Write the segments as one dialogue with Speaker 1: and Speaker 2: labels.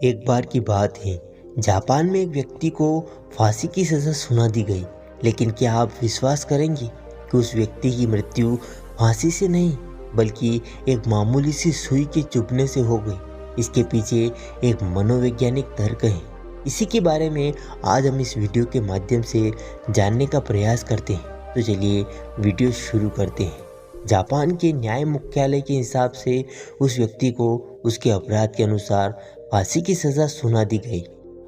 Speaker 1: एक बार की बात है, जापान में एक व्यक्ति को फांसी की सज़ा सुना दी गई। लेकिन क्या आप विश्वास करेंगे कि उस व्यक्ति की मृत्यु फांसी से नहीं बल्कि एक मामूली सी सुई के चुभने से हो गई। इसके पीछे एक मनोवैज्ञानिक तर्क है। इसी के बारे में आज हम इस वीडियो के माध्यम से जानने का प्रयास करते हैं। तो चलिए वीडियो शुरू करते हैं। जापान के न्याय मुख्यालय के हिसाब से उस व्यक्ति को उसके अपराध के अनुसार फांसी की सज़ा सुना दी गई।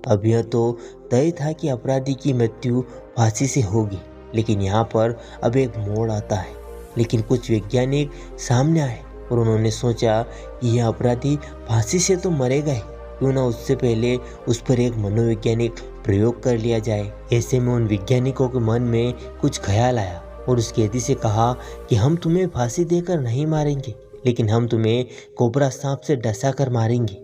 Speaker 1: अब यह तो तय था कि अपराधी की मृत्यु फांसी से होगी, लेकिन यहाँ पर अब एक मोड़ आता है। लेकिन कुछ वैज्ञानिक सामने आए और उन्होंने सोचा कि यह अपराधी फांसी से तो मरेगा ही, क्यों ना उससे पहले उस पर एक मनोवैज्ञानिक प्रयोग कर लिया जाए। ऐसे में उन वैज्ञानिकों के मन में कुछ ख्याल आया और उस कैदी से कहा कि हम तुम्हें फांसी देकर नहीं मारेंगे, लेकिन हम तुम्हें कोबरा सांप से डसा कर मारेंगे।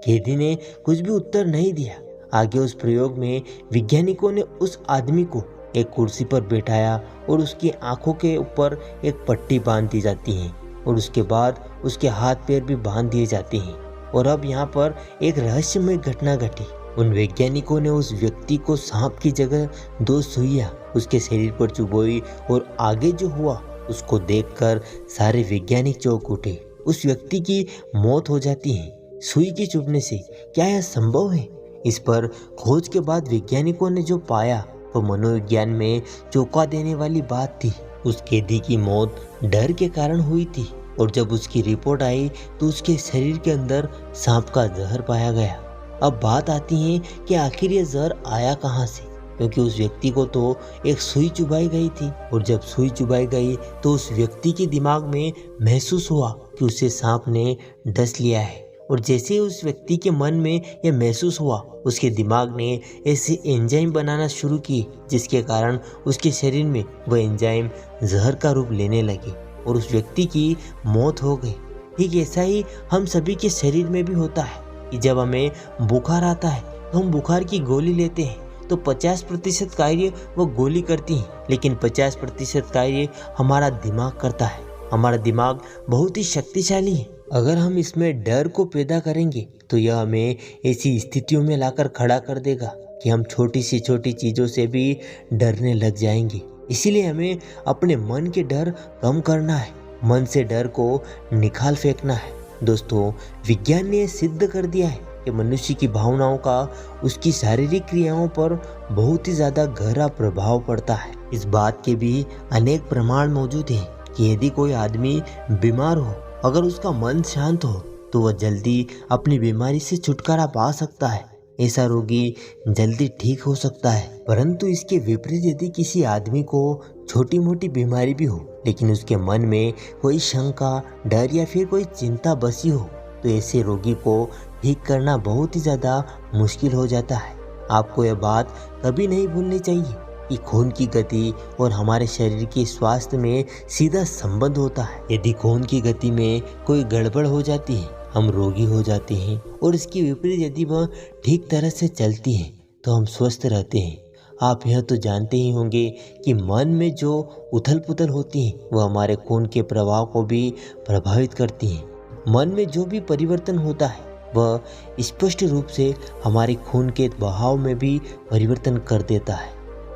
Speaker 1: कैदी ने कुछ भी उत्तर नहीं दिया। आगे उस प्रयोग में वैज्ञानिकों ने उस आदमी को एक कुर्सी पर बैठाया और उसकी आंखों के ऊपर एक पट्टी बांध दी जाती है और उसके बाद उसके हाथ पैर भी बांध दिए जाते हैं। और अब यहाँ पर एक रहस्यमय घटना घटी। उन वैज्ञानिकों ने उस व्यक्ति को सांप की जगह 2 सुइयां उसके शरीर पर चुभोई और आगे जो हुआ उसको देखकर सारे वैज्ञानिक चौंक उठे। उस व्यक्ति की मौत हो जाती है सुई के चुभने से। क्या यह संभव है? इस पर खोज के बाद वैज्ञानिकों ने जो पाया वो मनोविज्ञान में चौंका देने वाली बात थी। उस कैदी की मौत डर के कारण हुई थी और जब उसकी रिपोर्ट आई तो उसके शरीर के अंदर सांप का जहर पाया गया। अब बात आती है कि आखिर ये जहर आया कहाँ से, क्योंकि उस व्यक्ति को तो एक सुई चुभाई गई थी और जब सुई चुभाई गई तो उस व्यक्ति के दिमाग में महसूस हुआ कि उसे सांप ने डस लिया है। और जैसे ही उस व्यक्ति के मन में यह महसूस हुआ, उसके दिमाग ने ऐसे एंजाइम बनाना शुरू किए जिसके कारण उसके शरीर में वह एंजाइम जहर का रूप लेने लगे और उस व्यक्ति की मौत हो गई। ठीक ऐसा ही हम सभी के शरीर में भी होता है कि जब हमें बुखार आता है तो हम बुखार की गोली लेते हैं तो 50% कार्य वो गोली करती है, लेकिन 50% कार्य हमारा दिमाग करता है। हमारा दिमाग बहुत ही शक्तिशाली है। अगर हम इसमें डर को पैदा करेंगे तो यह हमें ऐसी स्थितियों में लाकर खड़ा कर देगा कि हम छोटी से छोटी चीज़ों से भी डरने लग जाएंगे। इसीलिए हमें अपने मन के डर कम करना है, मन से डर को निकाल फेंकना है। दोस्तों, विज्ञान ने सिद्ध कर दिया है कि मनुष्य की भावनाओं का उसकी शारीरिक क्रियाओं पर बहुत ही ज़्यादा गहरा प्रभाव पड़ता है। इस बात के भी अनेक प्रमाण मौजूद हैं कि यदि कोई आदमी बीमार हो, अगर उसका मन शांत हो तो वह जल्दी अपनी बीमारी से छुटकारा पा सकता है। ऐसा रोगी जल्दी ठीक हो सकता है। परंतु इसके विपरीत यदि किसी आदमी को छोटी मोटी बीमारी भी हो लेकिन उसके मन में कोई शंका, डर या फिर कोई चिंता बसी हो तो ऐसे रोगी को ठीक करना बहुत ही ज़्यादा मुश्किल हो जाता है। आपको यह बात कभी नहीं भूलनी चाहिए कि खून की गति और हमारे शरीर के स्वास्थ्य में सीधा संबंध होता है। यदि खून की गति में कोई गड़बड़ हो जाती है, हम रोगी हो जाते हैं, और इसके विपरीत यदि वह ठीक तरह से चलती है तो हम स्वस्थ रहते हैं। आप यह तो जानते ही होंगे कि मन में जो उथल पुथल होती है वह हमारे खून के प्रवाह को भी प्रभावित करती है। मन में जो भी परिवर्तन होता है वह स्पष्ट रूप से हमारे खून के बहाव में भी परिवर्तन कर देता है।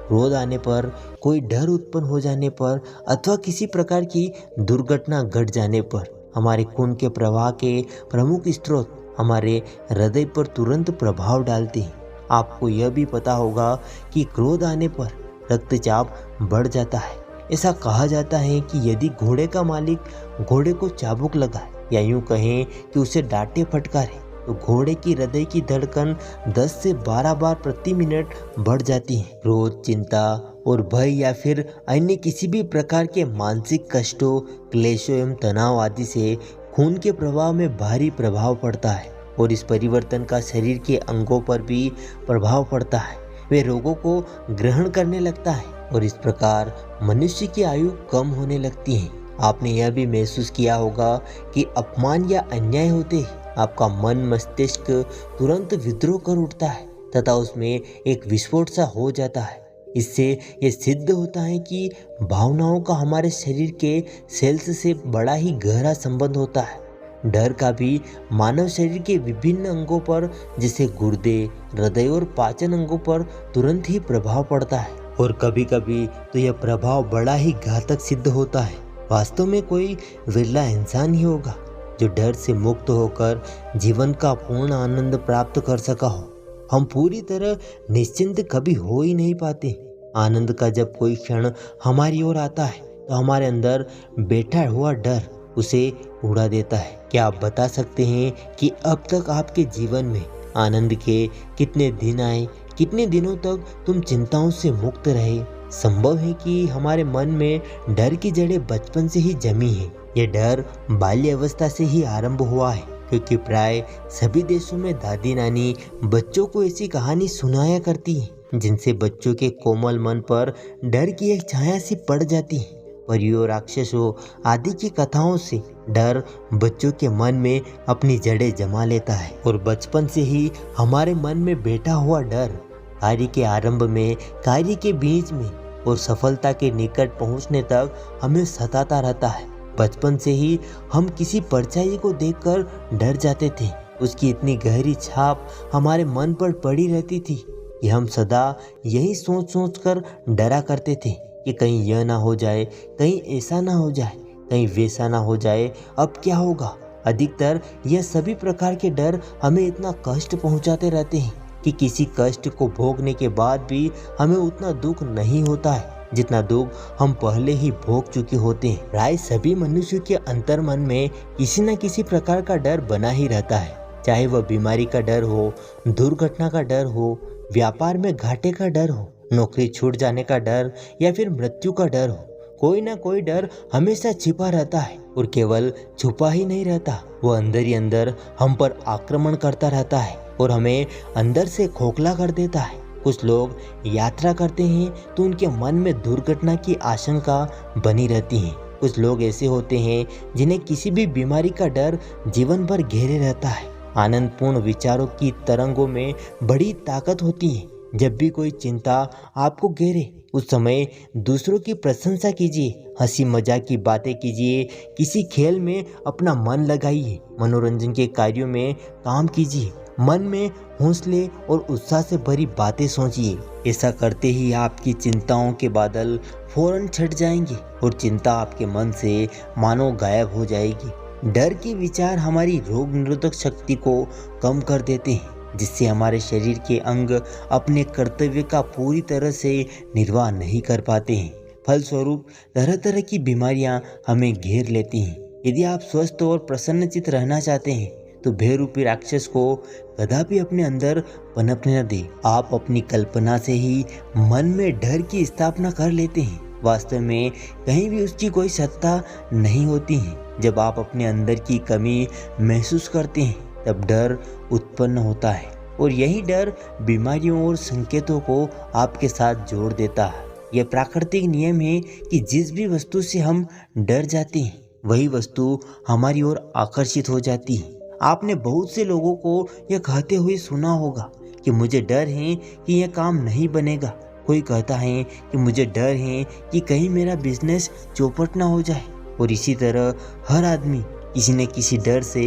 Speaker 1: क्रोध आने पर, कोई डर उत्पन्न हो जाने पर अथवा किसी प्रकार की दुर्घटना घट जाने पर हमारे खून के प्रवाह के प्रमुख स्रोत हमारे हृदय पर तुरंत प्रभाव डालते हैं। आपको यह भी पता होगा कि क्रोध आने पर रक्तचाप बढ़ जाता है। ऐसा कहा जाता है कि यदि घोड़े का मालिक घोड़े को चाबुक लगाए या यूं कहें कि उसे डांटे फटकारे तो घोड़े की हृदय की धड़कन 10 से 12 बार प्रति मिनट बढ़ जाती है। क्रोध, चिंता और भय या फिर अन्य किसी भी प्रकार के मानसिक कष्टों, क्लेशों एवं तनाव आदि से खून के प्रवाह में भारी प्रभाव पड़ता है और इस परिवर्तन का शरीर के अंगों पर भी प्रभाव पड़ता है। वे रोगों को ग्रहण करने लगता है और इस प्रकार मनुष्य की आयु कम होने लगती है। आपने यह भी महसूस किया होगा कि अपमान या अन्याय होते ही आपका मन, मस्तिष्क तुरंत विद्रोह कर उठता है तथा उसमें एक विस्फोट सा हो जाता है। इससे यह सिद्ध होता है कि भावनाओं का हमारे शरीर के सेल्स से बड़ा ही गहरा संबंध होता है। डर का भी मानव शरीर के विभिन्न अंगों पर जैसे गुर्दे, हृदय और पाचन अंगों पर तुरंत ही प्रभाव पड़ता है और कभी कभी तो यह प्रभाव बड़ा ही घातक सिद्ध होता है। वास्तव में कोई विरला इंसान ही होगा जो डर से मुक्त होकर जीवन का पूर्ण आनंद प्राप्त कर सका हो। हम पूरी तरह निश्चिंत कभी हो ही नहीं पाते। आनंद का जब कोई क्षण हमारी ओर आता है तो हमारे अंदर बैठा हुआ डर उसे उड़ा देता है। क्या आप बता सकते हैं कि अब तक आपके जीवन में आनंद के कितने दिन आए, कितने दिनों तक तुम चिंताओं से मुक्त रहे? संभव है कि हमारे मन में डर की जड़ें बचपन से ही जमी है। ये डर बाल्य अवस्था से ही आरंभ हुआ है, क्योंकि प्राय सभी देशों में दादी नानी बच्चों को ऐसी कहानी सुनाया करती है जिनसे बच्चों के कोमल मन पर डर की एक छाया सी पड़ जाती है। परियों, राक्षसों आदि की कथाओं से डर बच्चों के मन में अपनी जड़ें जमा लेता है और बचपन से ही हमारे मन में बैठा हुआ डर कार्य के आरंभ में, कार्य के बीच में और सफलता के निकट पहुंचने तक हमें सताता रहता है। बचपन से ही हम किसी परछाई को देखकर डर जाते थे। उसकी इतनी गहरी छाप हमारे मन पर पड़ी रहती थी कि हम सदा यही सोच सोच कर डरा करते थे कि कहीं यह ना हो जाए, कहीं ऐसा ना हो जाए, कहीं वैसा ना हो जाए, अब क्या होगा। अधिकतर यह सभी प्रकार के डर हमें इतना कष्ट पहुंचाते रहते हैं कि किसी कष्ट को भोगने के बाद भी हमें उतना दुख नहीं होता है जितना दुख हम पहले ही भोग चुके होते हैं। प्राय सभी मनुष्यों के अंतर्मन में किसी न किसी प्रकार का डर बना ही रहता है, चाहे वह बीमारी का डर हो, दुर्घटना का डर हो, व्यापार में घाटे का डर हो, नौकरी छूट जाने का डर या फिर मृत्यु का डर हो। कोई ना कोई डर हमेशा छिपा रहता है और केवल छुपा ही नहीं रहता, वह अंदर ही अंदर हम पर आक्रमण करता रहता है और हमें अंदर से खोखला कर देता है। कुछ लोग यात्रा करते हैं तो उनके मन में दुर्घटना की आशंका बनी रहती है। कुछ लोग ऐसे होते हैं जिन्हें किसी भी बीमारी का डर जीवन भर घेरे रहता है। आनंदपूर्ण विचारों की तरंगों में बड़ी ताकत होती है। जब भी कोई चिंता आपको घेरे उस समय दूसरों की प्रशंसा कीजिए, हंसी मजाक की बातें कीजिए, किसी खेल में अपना मन लगाइए, मनोरंजन के कार्यों में काम कीजिए, मन में हौसले और उत्साह से भरी बातें सोचिए। ऐसा करते ही आपकी चिंताओं के बादल फौरन छट जाएंगे और चिंता आपके मन से मानो गायब हो जाएगी। डर के विचार हमारी रोग निरोधक शक्ति को कम कर देते हैं, जिससे हमारे शरीर के अंग अपने कर्तव्य का पूरी तरह से निर्वाह नहीं कर पाते हैं। फलस्वरूप तरह तरह की बीमारियां हमें घेर लेती हैं। यदि आप स्वस्थ और प्रसन्नचित्त रहना चाहते हैं तो भयरूपी राक्षस को कदापि अपने अंदर पनपने न दें। आप अपनी कल्पना से ही मन में डर की स्थापना कर लेते हैं। वास्तव में कहीं भी उसकी कोई सत्ता नहीं होती है। जब आप अपने अंदर की कमी महसूस करते हैं तब डर उत्पन्न होता है और यही डर बीमारियों और संकेतों को आपके साथ जोड़ देता है। यह प्राकृतिक नियम है कि जिस भी वस्तु से हम डर जाते हैं वही वस्तु हमारी ओर आकर्षित हो जाती है। आपने बहुत से लोगों को यह कहते हुए सुना होगा कि मुझे डर है कि यह काम नहीं बनेगा। कोई कहता है कि मुझे डर है कि कहीं मेरा बिजनेस चौपट ना हो जाए। और इसी तरह हर आदमी किसी न किसी डर से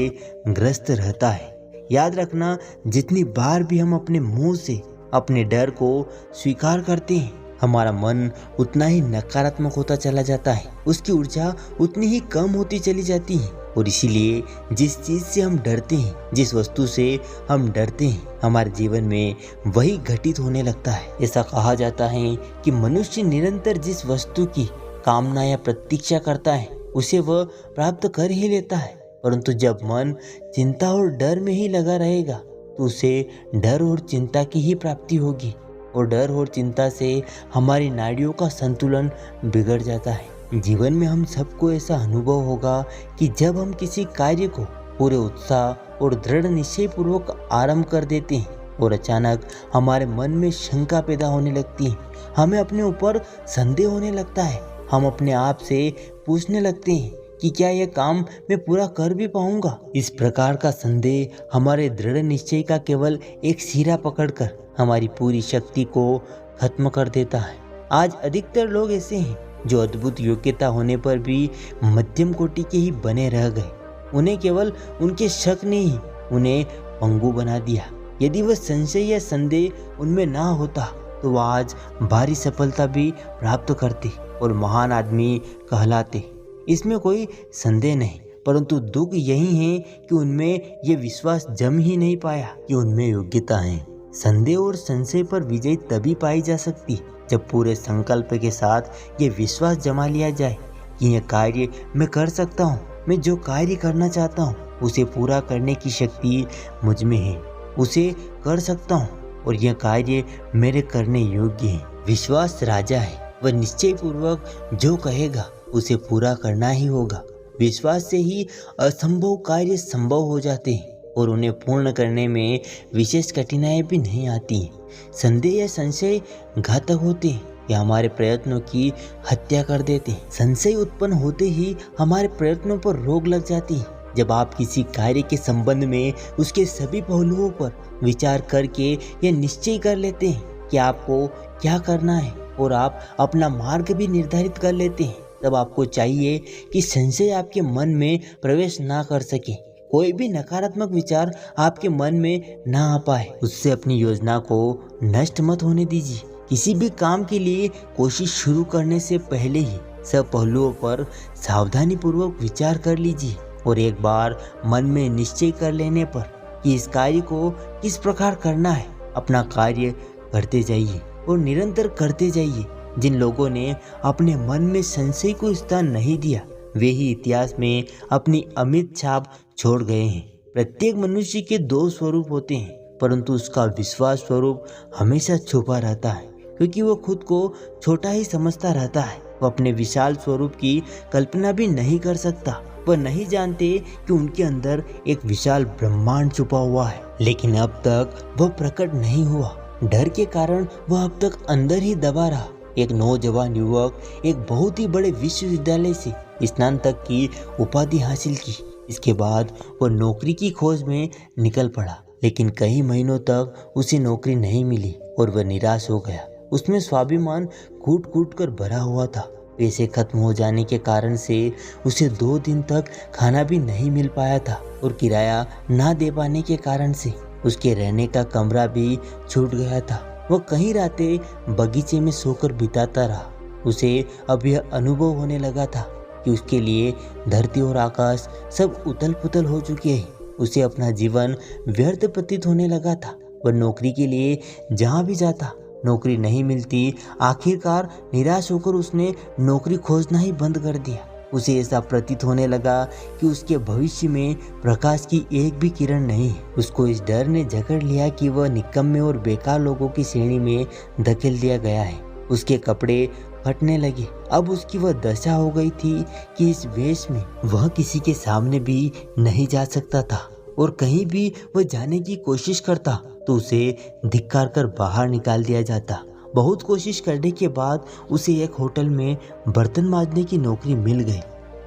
Speaker 1: ग्रस्त रहता है। याद रखना, जितनी बार भी हम अपने मुंह से अपने डर को स्वीकार करते हैं हमारा मन उतना ही नकारात्मक होता चला जाता है, उसकी ऊर्जा उतनी ही कम होती चली जाती है। और इसीलिए जिस चीज से हम डरते हैं, जिस वस्तु से हम डरते हैं, हमारे जीवन में वही घटित होने लगता है। ऐसा कहा जाता है कि मनुष्य निरंतर जिस वस्तु की कामना या प्रतीक्षा करता है उसे वह प्राप्त कर ही लेता है। परंतु जब मन चिंता और डर में ही लगा रहेगा तो उसे डर और चिंता की ही प्राप्ति होगी और डर और चिंता से हमारी नाड़ियों का संतुलन बिगड़ जाता है। जीवन में हम सबको ऐसा अनुभव होगा कि जब हम किसी कार्य को पूरे उत्साह और दृढ़ निश्चय पूर्वक आरंभ कर देते हैं और अचानक हमारे मन में शंका पैदा होने लगती है, हमें अपने ऊपर संदेह होने लगता है। हम अपने आप से पूछने लगते हैं कि क्या यह काम मैं पूरा कर भी पाऊंगा। इस प्रकार का संदेह हमारे दृढ़ निश्चय का केवल एक सिरा पकड़कर हमारी पूरी शक्ति को खत्म कर देता है। आज अधिकतर लोग ऐसे हैं जो अद्भुत योग्यता होने पर भी मध्यम कोटि के ही बने रह गए। उन्हें केवल उनके शक ने ही उन्हें पंगु बना दिया। यदि वह संशय या संदेह उनमें ना होता तो वह आज भारी सफलता भी प्राप्त करते और महान आदमी कहलाते। इसमें कोई संदेह नहीं, परंतु दुख यही है कि उनमें ये विश्वास जम ही नहीं पाया कि उनमें योग्यता है। संदेह और संशय पर विजय तभी पाई जा सकती जब पूरे संकल्प के साथ ये विश्वास जमा लिया जाए कि यह कार्य मैं कर सकता हूँ। मैं जो कार्य करना चाहता हूँ उसे पूरा करने की शक्ति मुझ में है, उसे कर सकता हूँ और यह कार्य मेरे करने योग्य है। विश्वास राजा है, वह निश्चय पूर्वक जो कहेगा उसे पूरा करना ही होगा। विश्वास से ही असंभव कार्य संभव हो जाते हैं और उन्हें पूर्ण करने में विशेष कठिनाइयां भी नहीं आती हैं। संदेह या संशय घातक होते हैं, या हमारे प्रयत्नों की हत्या कर देते हैं। संशय उत्पन्न होते ही हमारे प्रयत्नों पर रोक लग जाती है। जब आप किसी कार्य के संबंध में उसके सभी पहलुओं पर विचार करके यह निश्चय कर लेते हैं कि आपको क्या करना है और आप अपना मार्ग भी निर्धारित कर लेते हैं, तब आपको चाहिए कि संशय आपके मन में प्रवेश ना कर सके। कोई भी नकारात्मक विचार आपके मन में ना आ पाए। उससे अपनी योजना को नष्ट मत होने दीजिए। किसी भी काम के लिए कोशिश शुरू करने से पहले ही सब पहलुओं पर सावधानी पूर्वक विचार कर लीजिए और एक बार मन में निश्चय कर लेने पर कि इस कार्य को किस प्रकार करना है, अपना कार्य करते जाइए और निरंतर करते जाइए। जिन लोगों ने अपने मन में संशय को स्थान नहीं दिया वे ही इतिहास में अपनी अमिट छाप छोड़ गए हैं। प्रत्येक मनुष्य के दो स्वरूप होते हैं, परंतु उसका विश्वास स्वरूप हमेशा छुपा रहता है, क्योंकि वो खुद को छोटा ही समझता रहता है। वो अपने विशाल स्वरूप की कल्पना भी नहीं कर सकता। वह नहीं जानते कि उनके अंदर एक विशाल ब्रह्मांड छुपा हुआ है, लेकिन अब तक वह प्रकट नहीं हुआ। डर के कारण वह अब तक अंदर ही दबा रहा। एक नौजवान युवक एक बहुत ही बड़े विश्वविद्यालय से स्नातक की उपाधि हासिल की। इसके बाद वह नौकरी की खोज में निकल पड़ा, लेकिन कई महीनों तक उसे नौकरी नहीं मिली और वह निराश हो गया। उसमें स्वाभिमान कूट कूट कर भरा हुआ था। पैसे खत्म हो जाने के कारण से उसे 2 दिन तक खाना भी नहीं मिल पाया था और किराया ना दे पाने के कारण से उसके रहने का कमरा भी छूट गया था। वह कई रातें बगीचे में सोकर बिताता रहा। उसे अब यह अनुभव होने लगा था कि उसके लिए धरती और आकाश सब उथल पुथल हो चुके हैं। उसे अपना जीवन व्यर्थ प्रतीत होने लगा था। वह नौकरी के लिए जहाँ भी जाता नौकरी नहीं मिलती। आखिरकार निराश होकर उसने नौकरी खोजना ही बंद कर दिया। उसे ऐसा प्रतीत होने लगा कि उसके भविष्य में प्रकाश की एक भी किरण नहीं है। उसको इस डर ने जकड़ लिया कि वह निकम्मे और बेकार लोगों की श्रेणी में धकेल दिया गया है। उसके कपड़े फटने लगे। अब उसकी वह दशा हो गई थी कि इस वेश में वह किसी के सामने भी नहीं जा सकता था और कहीं भी वह जाने की कोशिश करता तो उसे धिक्कार कर बाहर निकाल दिया जाता। बहुत कोशिश करने के बाद उसे एक होटल में बर्तन मांजने की नौकरी मिल गई।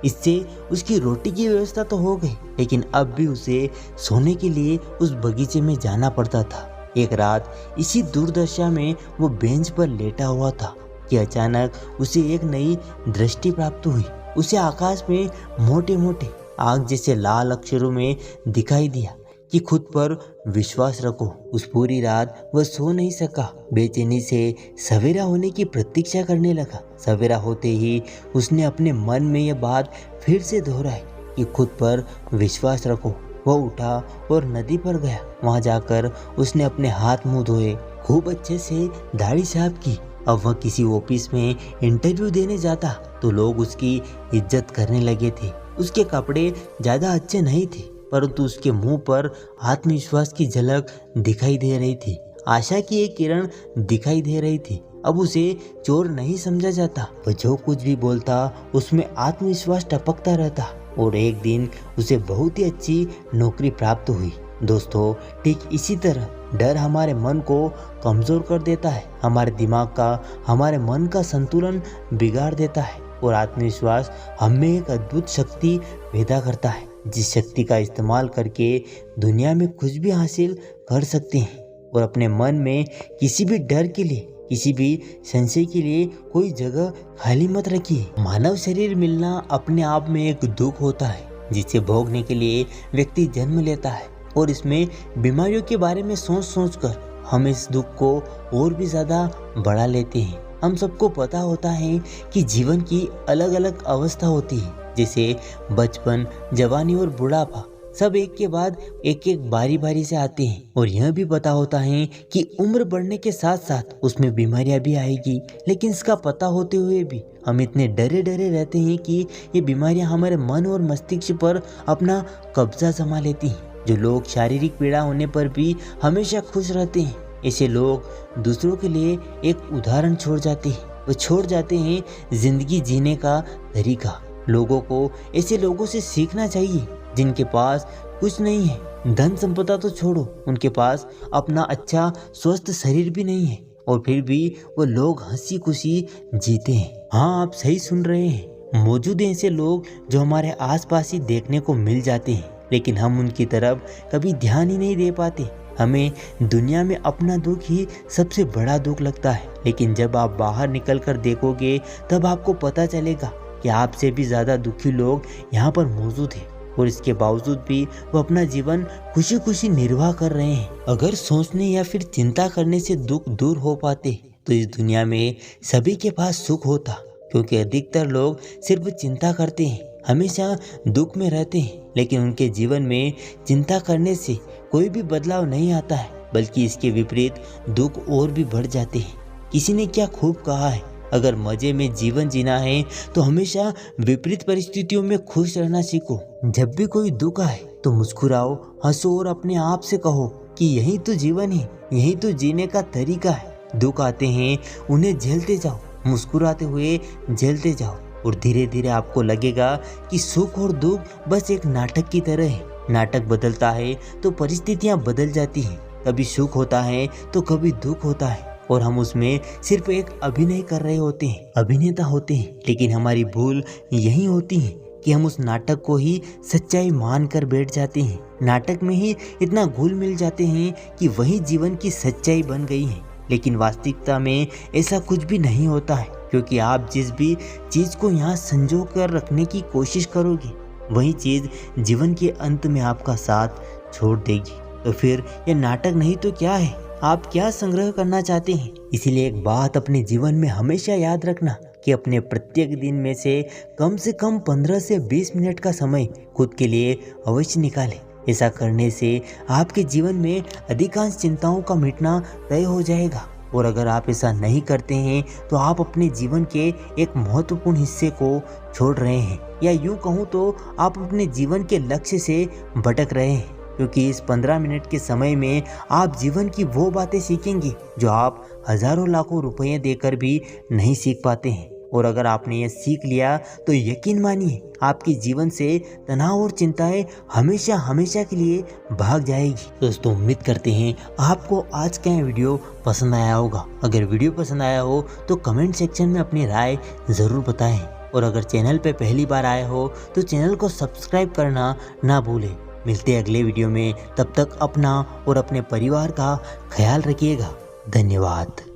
Speaker 1: इससे उसकी रोटी की व्यवस्था तो हो गई, लेकिन अब भी उसे सोने के लिए उस बगीचे में जाना पड़ता था। एक रात इसी दुर्दशा में वो बेंच पर लेटा हुआ था कि अचानक उसे एक नई दृष्टि प्राप्त हुई। उसे आकाश में मोटे मोटे आग जैसे लाल अक्षरों में दिखाई दिया कि खुद पर विश्वास रखो। उस पूरी रात वह सो नहीं सका। बेचैनी से सवेरा होने की प्रतीक्षा करने लगा। सवेरा होते ही उसने अपने मन में यह बात फिर से दोहराई कि खुद पर विश्वास रखो। वह उठा और नदी पर गया। वहां जाकर उसने अपने हाथ मुंह धोए, खूब अच्छे से दाढ़ी साफ की। अब वह किसी ऑफिस में इंटरव्यू देने जाता तो लोग उसकी इज्जत करने लगे थे। उसके कपड़े ज्यादा अच्छे नहीं थे, परंतु उसके मुंह पर आत्मविश्वास की झलक दिखाई दे रही थी। आशा की एक किरण दिखाई दे रही थी। अब उसे चोर नहीं समझा जाता। वह जो कुछ भी बोलता उसमें आत्मविश्वास टपकता रहता और एक दिन उसे बहुत ही अच्छी नौकरी प्राप्त हुई। दोस्तों, ठीक इसी तरह डर हमारे मन को कमजोर कर देता है, हमारे दिमाग का, हमारे मन का संतुलन बिगाड़ देता है और आत्मविश्वास हमें एक अद्भुत शक्ति पैदा करता है, जिस शक्ति का इस्तेमाल करके दुनिया में कुछ भी हासिल कर सकते हैं। और अपने मन में किसी भी डर के लिए, किसी भी संशय के लिए कोई जगह खाली मत रखिए। मानव शरीर मिलना अपने आप में एक दुख होता है, जिसे भोगने के लिए व्यक्ति जन्म लेता है। और इसमें बीमारियों के बारे में सोच सोच कर हम इस दुख को और भी ज़्यादा बढ़ा लेते हैं। हम सबको पता होता है कि जीवन की अलग अलग अवस्था होती है, जैसे बचपन, जवानी और बुढ़ापा, सब एक के बाद एक एक बारी बारी से आते हैं। और यह भी पता होता है कि उम्र बढ़ने के साथ साथ उसमें बीमारियां भी आएगी, लेकिन इसका पता होते हुए भी हम इतने डरे डरे रहते हैं कि ये बीमारियां हमारे मन और मस्तिष्क पर अपना कब्जा जमा लेती हैं। जो लोग शारीरिक पीड़ा होने पर भी हमेशा खुश रहते हैं, ऐसे लोग दूसरों के लिए एक उदाहरण छोड़ जाते हैं। वो छोड़ जाते हैं जिंदगी जीने का तरीका। लोगों को ऐसे लोगों से सीखना चाहिए जिनके पास कुछ नहीं है, धन संपदा तो छोड़ो, उनके पास अपना अच्छा स्वस्थ शरीर भी नहीं है, और फिर भी वो लोग हंसी खुशी जीते हैं। हाँ, आप सही सुन रहे हैं, मौजूद हैं ऐसे लोग जो हमारे आसपास ही देखने को मिल जाते हैं, लेकिन हम उनकी तरफ कभी ध्यान ही नहीं दे पाते। हमें दुनिया में अपना दुख ही सबसे बड़ा दुख लगता है, लेकिन जब आप बाहर निकल कर देखोगे तब आपको पता चलेगा कि आपसे भी ज़्यादा दुखी लोग यहाँ पर मौजूद हैं, और इसके बावजूद भी वो अपना जीवन खुशी खुशी निर्वाह कर रहे हैं। अगर सोचने या फिर चिंता करने से दुख दूर हो पाते तो इस दुनिया में सभी के पास सुख होता, क्योंकि अधिकतर लोग सिर्फ चिंता करते हैं, हमेशा दुख में रहते हैं, लेकिन उनके जीवन में चिंता करने से कोई भी बदलाव नहीं आता है, बल्कि इसके विपरीत दुख और भी बढ़ जाते हैं। किसी ने क्या खूब कहा है, अगर मजे में जीवन जीना है तो हमेशा विपरीत परिस्थितियों में खुश रहना सीखो। जब भी कोई दुख आए तो मुस्कुराओ, हंसो और अपने आप से कहो कि यही तो जीवन है, यही तो जीने का तरीका है। दुख आते हैं, उन्हें झेलते जाओ, मुस्कुराते हुए झेलते जाओ, और धीरे धीरे आपको लगेगा कि सुख और दुख बस एक नाटक की तरह है। नाटक बदलता है तो परिस्थितियां बदल जाती हैं, कभी सुख होता है तो कभी दुख होता है, और हम उसमें सिर्फ एक अभिनय कर रहे होते हैं, अभिनेता होते हैं। लेकिन हमारी भूल यही होती है कि हम उस नाटक को ही सच्चाई मान कर बैठ जाते हैं। नाटक में ही इतना घुल मिल जाते हैं कि वही जीवन की सच्चाई बन गई है, लेकिन वास्तविकता में ऐसा कुछ भी नहीं होता है, क्योंकि आप जिस भी चीज़ को यहाँ संजो कर रखने की कोशिश करोगे, वही चीज़ जीवन के अंत में आपका साथ छोड़ देगी। तो फिर यह नाटक नहीं तो क्या है? आप क्या संग्रह करना चाहते हैं? इसीलिए एक बात अपने जीवन में हमेशा याद रखना कि अपने प्रत्येक दिन में से कम 15 से 20 मिनट का समय खुद के लिए अवश्य निकालें। ऐसा करने से आपके जीवन में अधिकांश चिंताओं का मिटना तय हो जाएगा। और अगर आप ऐसा नहीं करते हैं तो आप अपने जीवन के एक महत्वपूर्ण हिस्से को छोड़ रहे हैं, या यूं कहूँ तो आप अपने जीवन के लक्ष्य से भटक रहे हैं, क्योंकि इस 15 मिनट के समय में आप जीवन की वो बातें सीखेंगे जो आप हजारों लाखों रुपए देकर भी नहीं सीख पाते हैं। और अगर आपने ये सीख लिया तो यकीन मानिए आपके जीवन से तनाव और चिंताएं हमेशा हमेशा के लिए भाग जाएगी। दोस्तों, उम्मीद करते हैं आपको आज का ये वीडियो पसंद आया होगा। अगर वीडियो पसंद आया हो तो कमेंट सेक्शन में अपनी राय ज़रूर बताएं, और अगर चैनल पे पहली बार आए हो तो चैनल को सब्सक्राइब करना ना भूलें। मिलते हैं अगले वीडियो में, तब तक अपना और अपने परिवार का ख्याल रखिएगा। धन्यवाद।